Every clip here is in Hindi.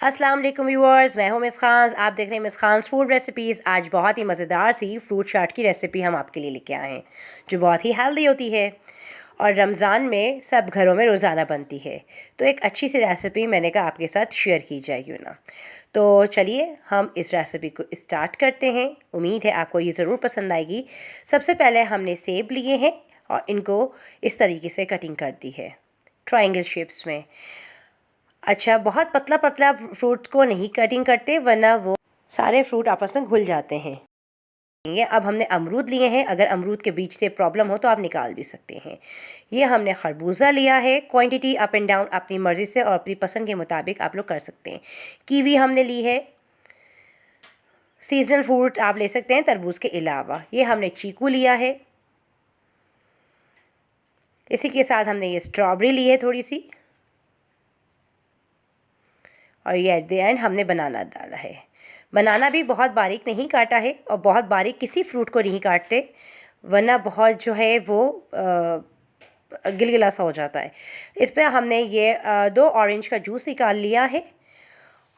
अस्सलाम वालेकुम व्यूअर्स, मैं हूं मिस खान। आप देख रहे हैं मिस खान फूड रेसिपीज़। आज बहुत ही मज़ेदार सी फ्रूट चाट की रेसिपी हम आपके लिए लेके आए हैं, जो बहुत ही हेल्दी होती है और रमज़ान में सब घरों में रोज़ाना बनती है। तो एक अच्छी सी रेसिपी मैंने कहा आपके साथ शेयर की जाए, क्यों ना। तो चलिए हम इस रेसिपी को स्टार्ट करते हैं। उम्मीद है आपको ये ज़रूर पसंद आएगी। सबसे पहले हमने सेब लिए हैं और इनको इस तरीके से कटिंग कर दी है, ट्रायंगल शेप्स में। अच्छा, बहुत पतला पतला फ्रूट को नहीं कटिंग करते, वरना वो सारे फ्रूट आपस में घुल जाते हैं। ये अब हमने अमरूद लिए हैं। अगर अमरूद के बीच से प्रॉब्लम हो तो आप निकाल भी सकते हैं। ये हमने खरबूजा लिया है। क्वांटिटी अप एंड डाउन अपनी मर्ज़ी से और अपनी पसंद के मुताबिक आप लोग कर सकते हैं। कीवी हमने ली है। सीजनल फ्रूट आप ले सकते हैं तरबूज के अलावा। ये हमने चीकू लिया है। इसी के साथ हमने ये स्ट्रॉबेरी ली है थोड़ी सी, और ये एट द एंड हमने बनाना डाला है। बनाना भी बहुत बारीक नहीं काटा है, और बहुत बारीक किसी फ्रूट को नहीं काटते, वरना बहुत जो है वो गिलगिला सा हो जाता है। इस पर हमने ये 2 ऑरेंज का जूस निकाल लिया है।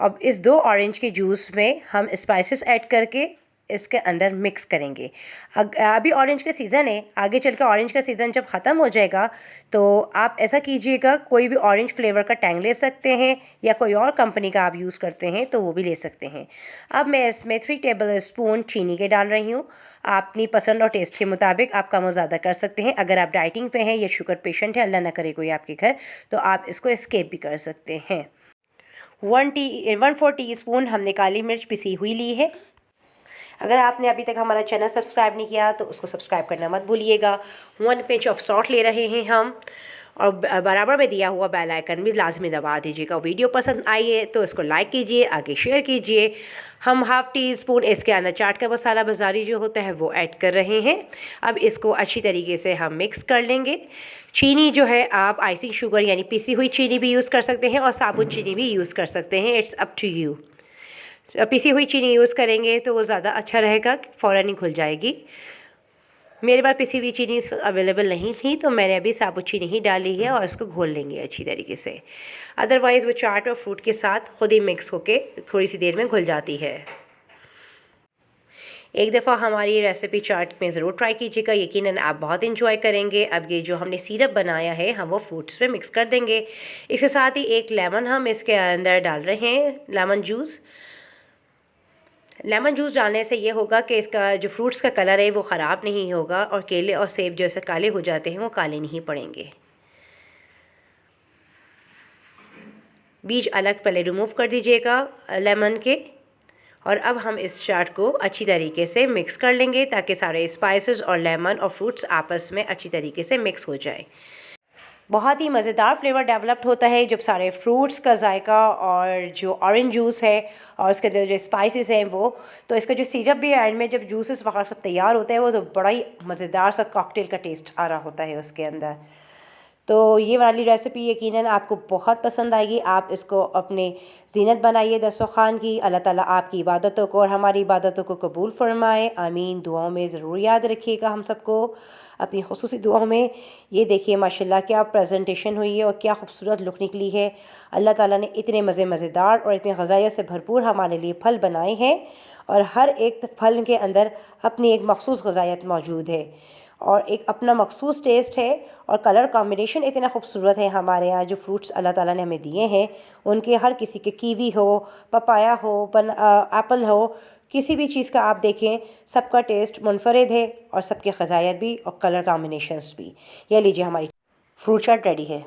अब इस 2 ऑरेंज के जूस में हम स्पाइसेस ऐड करके इसके अंदर मिक्स करेंगे। अभी ऑरेंज का सीज़न है, आगे चल के ऑरेंज का सीज़न जब ख़त्म हो जाएगा तो आप ऐसा कीजिएगा, कोई भी ऑरेंज फ्लेवर का टैंग ले सकते हैं, या कोई और कंपनी का आप यूज़ करते हैं तो वो भी ले सकते हैं। अब मैं इसमें 3 टेबल स्पून चीनी के डाल रही हूँ। आप अपनी पसंद और टेस्ट के मुताबिक आप कम और ज़्यादा कर सकते हैं। अगर आप डाइटिंग पे हैं या शुगर पेशेंट है, अल्लाह ना करे कोई आपके घर, तो आप इसको स्किप भी कर सकते हैं। 1/4 टीस्पून हमने काली मिर्च पिसी हुई ली है। अगर आपने अभी तक हमारा चैनल सब्सक्राइब नहीं किया तो उसको सब्सक्राइब करना मत भूलिएगा। 1 पिंच ऑफ सॉल्ट ले रहे हैं हम, और बराबर में दिया हुआ बेल आइकन भी लाजमी दबा दीजिएगा। वीडियो पसंद आई है तो इसको लाइक कीजिए, आगे शेयर कीजिए। हम 1/2 टीस्पून इसके अंदर चाट का मसाला बाज़ारी जो होता है वो ऐड कर रहे हैं। अब इसको अच्छी तरीके से हम मिक्स कर लेंगे। चीनी जो है आप आइसिंग शुगर यानी पिसी हुई चीनी भी यूज़ कर सकते हैं, और साबुत चीनी भी यूज़ कर सकते हैं। It's up to you. पिसी हुई चीनी यूज़ करेंगे तो वो ज़्यादा अच्छा रहेगा, फ़ौरन ही घुल जाएगी। मेरे पास पिसी हुई चीनी अवेलेबल नहीं थी तो मैंने अभी साबुत चीनी ही डाली है, और इसको घोल लेंगे अच्छी तरीके से। अदरवाइज़ वो चाट और फ्रूट के साथ खुद ही मिक्स होके थोड़ी सी देर में घुल जाती है। एक दफ़ा हमारी रेसिपी चाट में ज़रूर ट्राई कीजिएगा, यकीनन आप बहुत इंजॉय करेंगे। अब ये जो हमने सिरप बनाया है हम वो फ्रूट्स में मिक्स कर देंगे। इसके साथ ही 1 लेमन हम इसके अंदर डाल रहे हैं, लेमन जूस। लेमन जूस डालने से ये होगा कि इसका जो फ्रूट्स का कलर है वो ख़राब नहीं होगा, और केले और सेब जैसे काले हो जाते हैं वो काले नहीं पड़ेंगे। बीज अलग पहले रिमूव कर दीजिएगा लेमन के। और अब हम इस चाट को अच्छी तरीके से मिक्स कर लेंगे, ताकि सारे स्पाइसेस और लेमन और फ्रूट्स आपस में अच्छी तरीके से मिक्स हो जाए। बहुत ही मज़ेदार फ्लेवर डेवलप्ड होता है जब सारे फ्रूट्स का जायका और जो ऑरेंज जूस है और उसके अंदर जो स्पाइसेस हैं वो, तो इसका जो सिरप भी एंड में जब जूसेस वगैरह सब तैयार होते हैं वो तो बड़ा ही मज़ेदार सा कॉकटेल का टेस्ट आ रहा होता है उसके अंदर। तो ये वाली रेसिपी यकीनन आपको बहुत पसंद आएगी। आप इसको अपने ज़ीनत बनाइए दस्तरख़्वान की। अल्लाह ताला आपकी इबादतों को और हमारी इबादतों को कबूल फरमाए, आमीन। दुआओं में ज़रूर याद रखिएगा हम सबको, अपनी ख़ुसूसी दुआओं में। ये देखिए माशाल्लाह क्या प्रेजेंटेशन हुई है और क्या खूबसूरत लुक निकली है। अल्लाह ताला ने इतने मज़ेदार और इतने ग़ज़ाइयत से भरपूर हमारे लिए फल बनाए हैं, और हर एक फल के अंदर अपनी एक मख़सूस ग़ज़ाइयत मौजूद है और एक अपना मख़सूस टेस्ट है, और कलर कॉम्बिनेशन इतना खूबसूरत है। हमारे यहाँ जो फ्रूट्स अल्लाह ताला ने हमें दिए हैं उनके हर किसी के, कीवी हो, पपाया हो, एप्पल हो, किसी भी चीज़ का आप देखें सबका टेस्ट मुनफरिद है, और सबकी ग़ज़ाइयत भी और कलर कॉम्बिनेशंस भी। ये लीजिए हमारी फ्रूट चाट रेडी है।